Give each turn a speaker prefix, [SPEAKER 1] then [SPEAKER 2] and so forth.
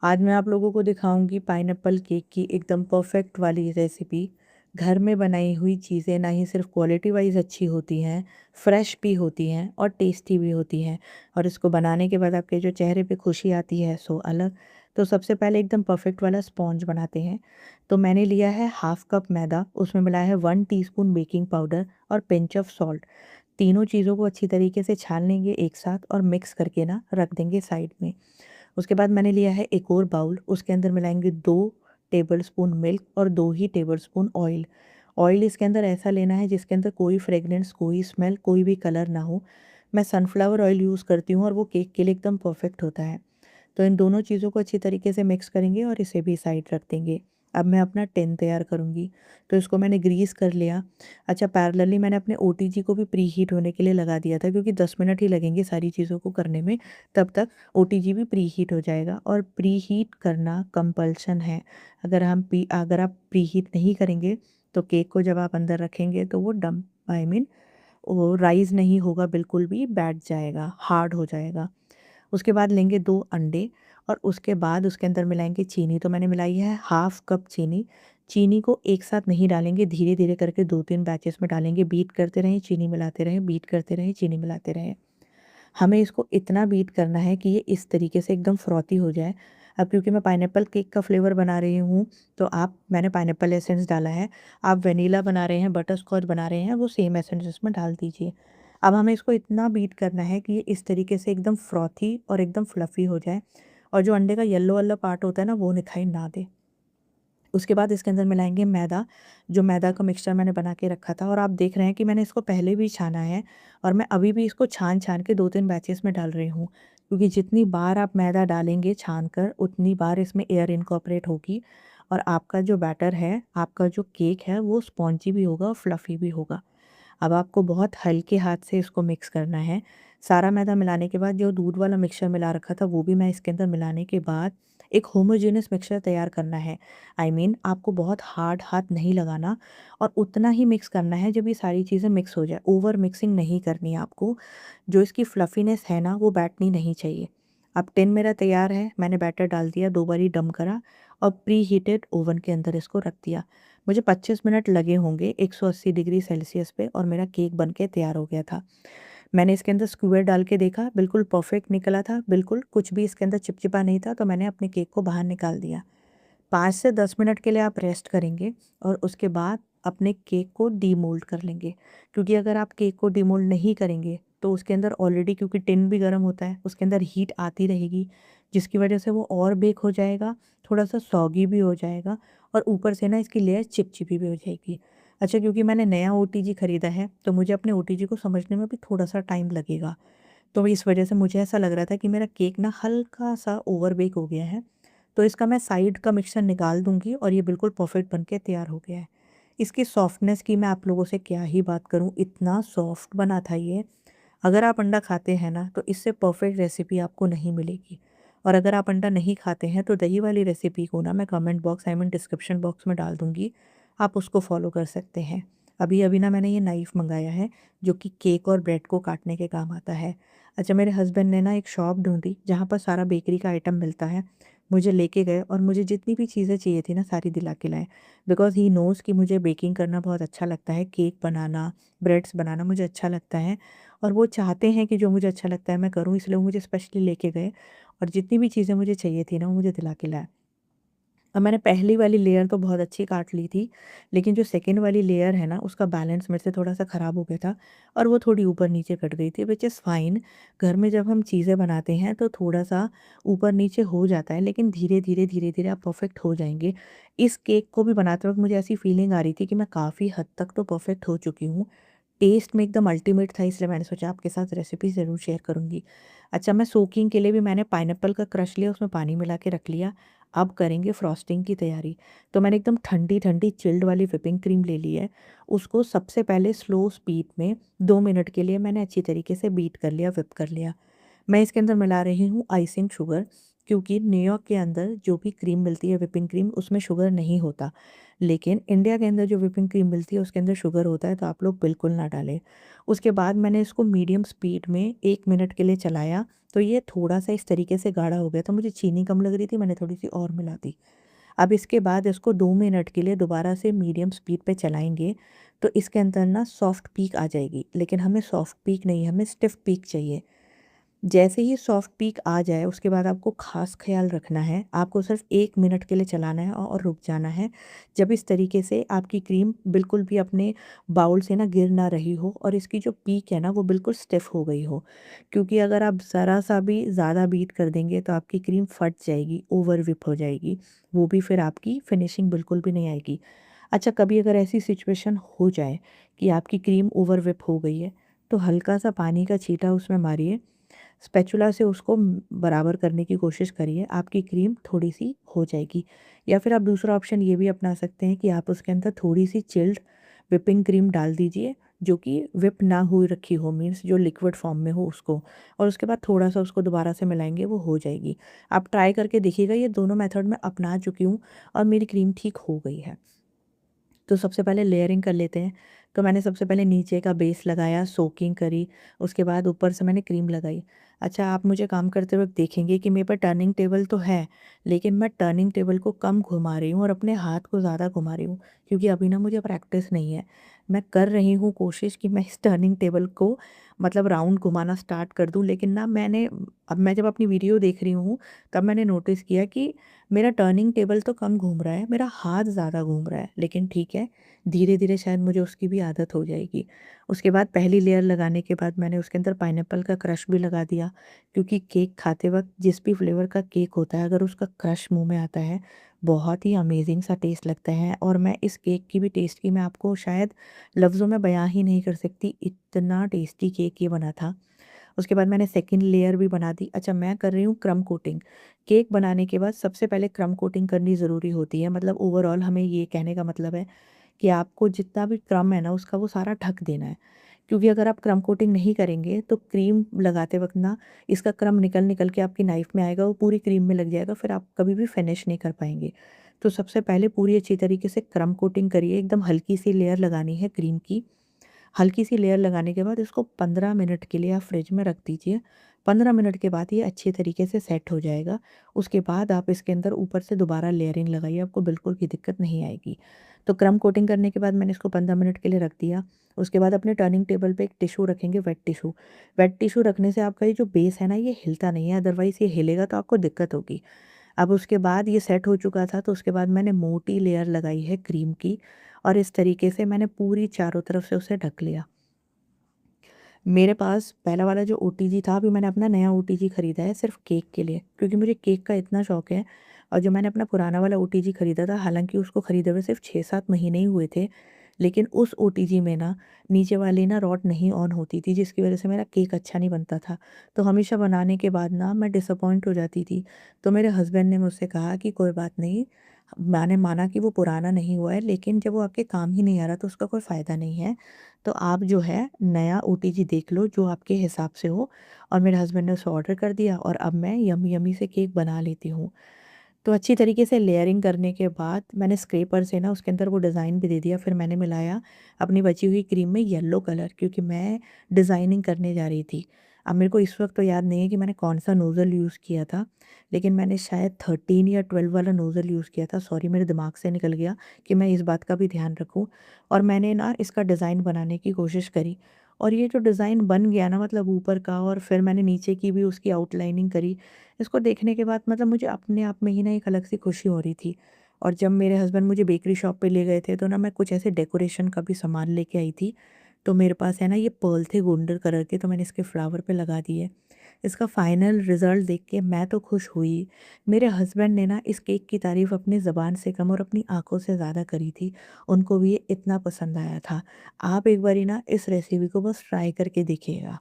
[SPEAKER 1] आज मैं आप लोगों को दिखाऊंगी पाइनएप्पल केक की एकदम परफेक्ट वाली रेसिपी। घर में बनाई हुई चीज़ें ना ही सिर्फ क्वालिटी वाइज अच्छी होती हैं, फ्रेश भी होती हैं और टेस्टी भी होती हैं। और इसको बनाने के बाद आपके जो चेहरे पे खुशी आती है सो अलग। तो सबसे पहले एकदम परफेक्ट वाला स्पॉन्ज बनाते हैं। तो मैंने लिया है हाफ कप मैदा, उसमें मिलाया है 1 टीस्पून बेकिंग पाउडर और पिंच ऑफ सॉल्ट। तीनों चीज़ों को अच्छी तरीके से छान लेंगे एक साथ और मिक्स करके ना रख देंगे साइड में। उसके बाद मैंने लिया है एक और बाउल, उसके अंदर मिलाएंगे 2 टेबलस्पून मिल्क और 2 ही टेबलस्पून ऑयल। ऑयल इसके अंदर ऐसा लेना है जिसके अंदर कोई फ्रेगनेंस, कोई स्मेल, कोई भी कलर ना हो। मैं सनफ्लावर ऑयल यूज़ करती हूँ और वो केक के लिए एकदम परफेक्ट होता है। तो इन दोनों चीज़ों को अच्छी तरीके से मिक्स करेंगे और इसे भी साइड रख देंगे। अब मैं अपना टिन तैयार करूँगी। तो इसको मैंने ग्रीस कर लिया। अच्छा, पैरेलली मैंने अपने ओटीजी को भी प्री हीट होने के लिए लगा दिया था, क्योंकि 10 मिनट ही लगेंगे सारी चीज़ों को करने में। तब तक ओटीजी भी प्री हीट हो जाएगा और प्री हीट करना कंपल्शन है। अगर आप प्री हीट नहीं करेंगे तो केक को जब आप अंदर रखेंगे तो वो डम आई मीन वो राइज़ नहीं होगा, बिल्कुल भी बैठ जाएगा, हार्ड हो जाएगा। उसके बाद लेंगे 2 अंडे और उसके बाद उसके अंदर मिलाएँगे चीनी। तो मैंने मिलाई है हाफ़ कप चीनी। चीनी को एक साथ नहीं डालेंगे, धीरे-धीरे करके 2-3 बैचेस में डालेंगे। बीट करते रहें, चीनी मिलाते रहें, बीट करते रहें, चीनी मिलाते रहें। हमें इसको इतना बीट करना है कि ये इस तरीके से एकदम फ्रॉथी हो जाए। अब क्योंकि मैं पाइनएप्पल केक का फ्लेवर बना रही हूँ, तो मैंने पाइनएप्पल एसेंस डाला है। आप वेनिला बना रहे हैं, बटरस्कॉच बना रहे हैं, वो सेम एसेंस इसमें डाल दीजिए। अब हमें इसको इतना बीट करना है कि ये इस तरीके से एकदम फ्रॉथी और एकदम फ्लफ़ी हो जाए और जो अंडे का येलो वाला पार्ट होता है ना, वो दिखाई ना दे। उसके बाद इसके अंदर मिलाएँगे मैदा, जो मैदा का मिक्सचर मैंने बना के रखा था, और आप देख रहे हैं कि मैंने इसको पहले भी छाना है और मैं अभी भी इसको छान-छान के 2-3 बैचेस में डाल रही हूँ। क्योंकि जितनी बार आप मैदा डालेंगे छान कर, उतनी बार इसमें एयर इनकॉर्पोरेट होगी और आपका जो बैटर है, आपका जो केक है, वो स्पॉन्जी भी होगा और फ्लफ़ी भी होगा। अब आपको बहुत हल्के हाथ से इसको मिक्स करना है। सारा मैदा मिलाने के बाद जो दूध वाला मिक्सचर मिला रखा था, वो भी मैं इसके अंदर मिलाने के बाद एक होमोजेनियस मिक्सचर तैयार करना है। आपको बहुत हार्ड हाथ नहीं लगाना और उतना ही मिक्स करना है जब ये सारी चीज़ें मिक्स हो जाए। ओवर मिक्सिंग नहीं करनी है आपको। जो इसकी फ्लफ़ीनेस है ना, वो बैठनी नहीं चाहिए। अब टिन मेरा तैयार है, मैंने बैटर डाल दिया, 2 बारी डम करा और प्री हीटेड ओवन के अंदर इसको रख दिया। मुझे 25 मिनट लगे होंगे 180 डिग्री सेल्सियस पे और मेरा केक बन के तैयार हो गया था। मैंने इसके अंदर स्क्वायर डाल के देखा, बिल्कुल परफेक्ट निकला था, बिल्कुल कुछ भी इसके अंदर चिपचिपा नहीं था, तो मैंने अपने केक को बाहर निकाल दिया। 5 से 10 मिनट के लिए आप रेस्ट करेंगे और उसके बाद अपने केक को डीमोल्ड कर लेंगे। क्योंकि अगर आप केक को डीमोल्ड नहीं करेंगे तो उसके अंदर ऑलरेडी, क्योंकि टिन भी गर्म होता है, उसके अंदर हीट आती रहेगी, जिसकी वजह से वो और बेक हो जाएगा, थोड़ा-सा सॉगी भी हो जाएगा और ऊपर से ना इसकी लेयर चिपचिपी भी हो जाएगी। अच्छा, क्योंकि मैंने नया ओटीजी खरीदा है, तो मुझे अपने ओटीजी को समझने में भी थोड़ा-सा टाइम लगेगा। तो इस वजह से मुझे ऐसा लग रहा था कि मेरा केक ना हल्का-सा ओवर बेक हो गया है। तो इसका मैं साइड का मिक्सचर निकाल दूँगी और ये बिल्कुल परफेक्ट बन के तैयार हो गया है। इसकी सॉफ्टनेस की मैं आप लोगों से क्या ही बात करूँ, इतना सॉफ्ट बना था ये। अगर आप अंडा खाते हैं ना, तो इससे परफेक्ट रेसिपी आपको नहीं मिलेगी। और अगर आप अंडा नहीं खाते हैं तो दही वाली रेसिपी को ना मैं कमेंट बॉक्स डिस्क्रिप्शन बॉक्स में डाल दूँगी, आप उसको फ़ॉलो कर सकते हैं। अभी-अभी ना मैंने ये नाइफ़ मँगाया है, जो कि केक और ब्रेड को काटने के काम आता है। अच्छा, मेरे हस्बैंड ने ना एक शॉप ढूँढी जहाँ पर सारा बेकरी का आइटम मिलता है। मुझे लेके गए और मुझे जितनी भी चीज़ें चाहिए थी ना, सारी दिला के लाए। बिकॉज़ ही नोज़ कि मुझे बेकिंग करना बहुत अच्छा लगता है, केक बनाना, ब्रेड्स बनाना मुझे अच्छा लगता है और वो चाहते हैं कि जो मुझे अच्छा लगता है मैं करूँ, इसलिए वो मुझे स्पेशली लेके गए और जितनी भी चीज़ें मुझे चाहिए थी ना, वो मुझे दिला के लाए। अब मैंने पहली वाली लेयर तो बहुत अच्छी काट ली थी, लेकिन जो सेकंड वाली लेयर है ना, उसका बैलेंस मेरे से थोड़ा-सा ख़राब हो गया था और वो थोड़ी ऊपर-नीचे कट गई थी, व्हिच इज़ फाइन। घर में जब हम चीज़ें बनाते हैं तो थोड़ा-सा ऊपर-नीचे हो जाता है, लेकिन धीरे-धीरे, धीरे-धीरे आप परफ़ेक्ट हो जाएँगे। इस केक को भी बनाते वक़्त मुझे ऐसी फीलिंग आ रही थी कि मैं काफ़ी हद तक तो परफ़ेक्ट हो चुकी हूँ। टेस्ट में एकदम अल्टीमेट था, इसलिए मैंने सोचा आपके साथ रेसिपी ज़रूर शेयर करूँगी। अच्छा, मैं सोकिंग के लिए भी मैंने पाइनएप्पल का क्रश लिया, उसमें पानी मिला के रख लिया। अब करेंगे फ्रॉस्टिंग की तैयारी। तो मैंने एकदम ठंडी-ठंडी चिल्ड वाली व्हिपिंग क्रीम ले ली है। उसको सबसे पहले स्लो स्पीड में 2 मिनट के लिए मैंने अच्छी तरीके से बीट कर लिया, व्हिप कर लिया। मैं इसके अंदर मिला रही हूँ आइसिंग शुगर। क्योंकि न्यूयॉर्क के अंदर जो भी क्रीम मिलती है व्हिपिंग क्रीम उसमें शुगर नहीं होता। लेकिन इंडिया के अंदर जो व्हिपिंग क्रीम मिलती है उसके अंदर शुगर होता है, तो आप लोग बिल्कुल ना डालें। उसके बाद मैंने इसको मीडियम स्पीड में 1 मिनट के लिए चलाया, तो ये थोड़ा-सा इस तरीके से गाढ़ा हो गया था, मुझे चीनी कम लग रही थी, मैंने थोड़ी-सी और मिला दी। अब इसके बाद इसको 2 मिनट के लिए दोबारा से मीडियम स्पीड पे चलाएँगे, तो इसके अंदर ना सॉफ्ट पीक आ जाएगी, लेकिन हमें सॉफ्ट पीक नहीं, हमें स्टिफ पीक चाहिए। जैसे ही सॉफ्ट पीक आ जाए उसके बाद आपको ख़ास ख़्याल रखना है, आपको सिर्फ़ 1 मिनट के लिए चलाना है और रुक जाना है। जब इस तरीके से आपकी क्रीम बिल्कुल भी अपने बाउल से ना गिर ना रही हो और इसकी जो पीक है ना वो बिल्कुल स्टिफ़ हो गई हो। क्योंकि अगर आप ज़रा-सा भी ज़्यादा बीट कर देंगे तो आपकी क्रीम फट जाएगी, ओवर व्हिप हो जाएगी। वो भी फिर आपकी फिनिशिंग बिल्कुल भी नहीं आएगी। अच्छा, कभी अगर ऐसी सिचुएशन हो जाए कि आपकी क्रीम ओवर व्हिप हो गई है, तो हल्का-सा पानी का छींटा उसमें मारिए, स्पैचुला से उसको बराबर करने की कोशिश करिए, आपकी क्रीम थोड़ी-सी हो जाएगी। या फिर आप दूसरा ऑप्शन ये भी अपना सकते हैं कि आप उसके अंदर थोड़ी-सी चिल्ड व्हिपिंग क्रीम डाल दीजिए, जो कि व्हिप ना हुई रखी हो, मीन्स जो लिक्विड फॉर्म में हो उसको, और उसके बाद थोड़ा-सा उसको दोबारा से मिलाएँगे, वो हो जाएगी। आप ट्राई करके देखिएगा, ये दोनों मेथड मैं अपना चुकी हूँ और मेरी क्रीम ठीक हो गई है। तो सबसे पहले लेयरिंग कर लेते हैं। तो मैंने सबसे पहले नीचे का बेस लगाया, सोकिंग करी, उसके बाद ऊपर से मैंने क्रीम लगाई। अच्छा, आप मुझे काम करते वक़्त देखेंगे कि मेरे पास टर्निंग टेबल तो है, लेकिन मैं टर्निंग टेबल को कम घुमा रही हूँ और अपने हाथ को ज़्यादा घुमा रही हूँ, क्योंकि अभी ना मुझे प्रैक्टिस नहीं है। मैं कर रही हूँ कोशिश कि मैं इस टर्निंग टेबल को मतलब राउंड घुमाना स्टार्ट कर दूँ, लेकिन ना मैंने अब मैं जब अपनी वीडियो देख रही हूँ, तब मैंने नोटिस किया कि मेरा टर्निंग टेबल तो कम घूम रहा है, मेरा हाथ ज़्यादा घूम रहा है, लेकिन ठीक है, धीरे-धीरे शायद मुझे उसकी भी आदत हो जाएगी। उसके बाद पहली लेयर लगाने के बाद मैंने उसके अंदर पाइनएप्पल का क्रश भी लगा दिया, क्योंकि केक खाते वक़्त जिस भी फ्लेवर का केक होता है, अगर उसका क्रश मुँह में आता है, बहुत ही अमेज़िंग सा टेस्ट लगता है, और मैं इस केक की भी टेस्ट की मैं आपको शायद लफ्ज़ों में बयाँ ही नहीं कर सकती, इतना टेस्टी केक ये बना था। उसके बाद मैंने सेकंड लेयर भी बना दी। अच्छा, मैं कर रही हूँ क्रम्ब कोटिंग। केक बनाने के बाद सबसे पहले क्रम्ब कोटिंग करनी ज़रूरी होती है। मतलब ओवरऑल हमें ये कहने का मतलब है कि आपको जितना भी क्रम्ब है ना उसका वो सारा ढक देना है। क्योंकि अगर आप क्रम्ब कोटिंग नहीं करेंगे तो क्रीम लगाते वक़्त ना इसका क्रम्ब निकल-निकल के आपकी नाइफ़ में आएगा, वो पूरी क्रीम में लग जाएगा, फिर आप कभी भी फिनिश नहीं कर पाएँगे। तो सबसे पहले पूरी अच्छी तरीके से क्रम्ब कोटिंग करिए, एकदम हल्की-सी लेयर लगानी है क्रीम की। हल्की सी लेयर लगाने के बाद इसको 15 मिनट के लिए आप फ्रिज में रख दीजिए। 15 मिनट के बाद ये अच्छे तरीके से सेट हो जाएगा। उसके बाद आप इसके अंदर ऊपर से दोबारा लेयरिंग लगाइए, आपको बिल्कुल भी दिक्कत नहीं आएगी। तो क्रम्ब कोटिंग करने के बाद मैंने इसको 15 मिनट के लिए रख दिया। उसके बाद अपने टर्निंग टेबल पे एक टिश्यू रखेंगे, वेट टिश्यू। वेट टिश्यू रखने से आपका ये जो बेस है ना ये हिलता नहीं है, अदरवाइज़ ये हिलेगा तो आपको दिक्कत होगी। अब उसके बाद ये सेट हो चुका था, तो उसके बाद मैंने मोटी लेयर लगाई है क्रीम की, और इस तरीके से मैंने पूरी चारों तरफ से उसे ढक लिया। मेरे पास पहला वाला जो ओटीजी था, अभी मैंने अपना नया ओटीजी खरीदा है सिर्फ़ केक के लिए, क्योंकि मुझे केक का इतना शौक है। और जो मैंने अपना पुराना वाला ओटीजी खरीदा था, हालाँकि उसको खरीदे हुए सिर्फ़ 6-7 महीने ही हुए थे, लेकिन उस ओटीजी में ना नीचे वाली ना रॉड नहीं ऑन होती थी, जिसकी वज़ह से मेरा केक अच्छा नहीं बनता था। तो हमेशा बनाने के बाद ना मैं डिसअपॉइंट हो जाती थी। तो मेरे हस्बैंड ने मुझसे कहा कि कोई बात नहीं, मैंने माना कि वो पुराना नहीं हुआ है, लेकिन जब वो आपके काम ही नहीं आ रहा तो उसका कोई फ़ायदा नहीं है। तो आप जो है नया ओटीजी देख लो जो आपके हिसाब से हो, और मेरे हस्बैंड ने उसे ऑर्डर कर दिया और अब मैं यम्मी यम्मी से केक बना लेती हूँ। तो अच्छी तरीके से लेयरिंग करने के बाद मैंने स्क्रैपर से ना उसके अंदर वो डिज़ाइन भी दे दिया। फिर मैंने मिलाया अपनी बची हुई क्रीम में येलो कलर, क्योंकि मैं डिज़ाइनिंग करने जा रही थी। अब मेरे को इस वक़्त तो याद नहीं है कि मैंने कौन-सा नोज़ल यूज़ किया था, लेकिन मैंने शायद 13 या 12 वाला नोज़ल यूज़ किया था। सॉरी, मेरे दिमाग से निकल गया कि मैं इस बात का भी ध्यान रखूँ। और मैंने ना इसका डिज़ाइन बनाने की कोशिश करी, और ये जो डिज़ाइन बन गया ना, मतलब ऊपर का, और फिर मैंने नीचे की भी उसकी आउटलाइनिंग करी। इसको देखने के बाद मतलब मुझे अपने आप में ही ना एक अलग सी खुशी हो रही थी। और जब मेरे हस्बैंड मुझे बेकरी शॉप पे ले गए थे, तो ना मैं कुछ ऐसे डेकोरेशन का भी सामान लेके आई थी। तो मेरे पास है ना ये पर्ल थे गोल्डन कलर के, तो मैंने इसके फ्लावर पे लगा दिए। इसका फाइनल रिज़ल्ट देख के मैं तो खुश हुई। मेरे हस्बैंड ने ना इस केक की तारीफ़ अपनी ज़बान से कम और अपनी आँखों से ज़्यादा करी थी। उनको भी ये इतना पसंद आया था। आप एक बारी ना इस रेसिपी को बस ट्राई करके देखिएगा।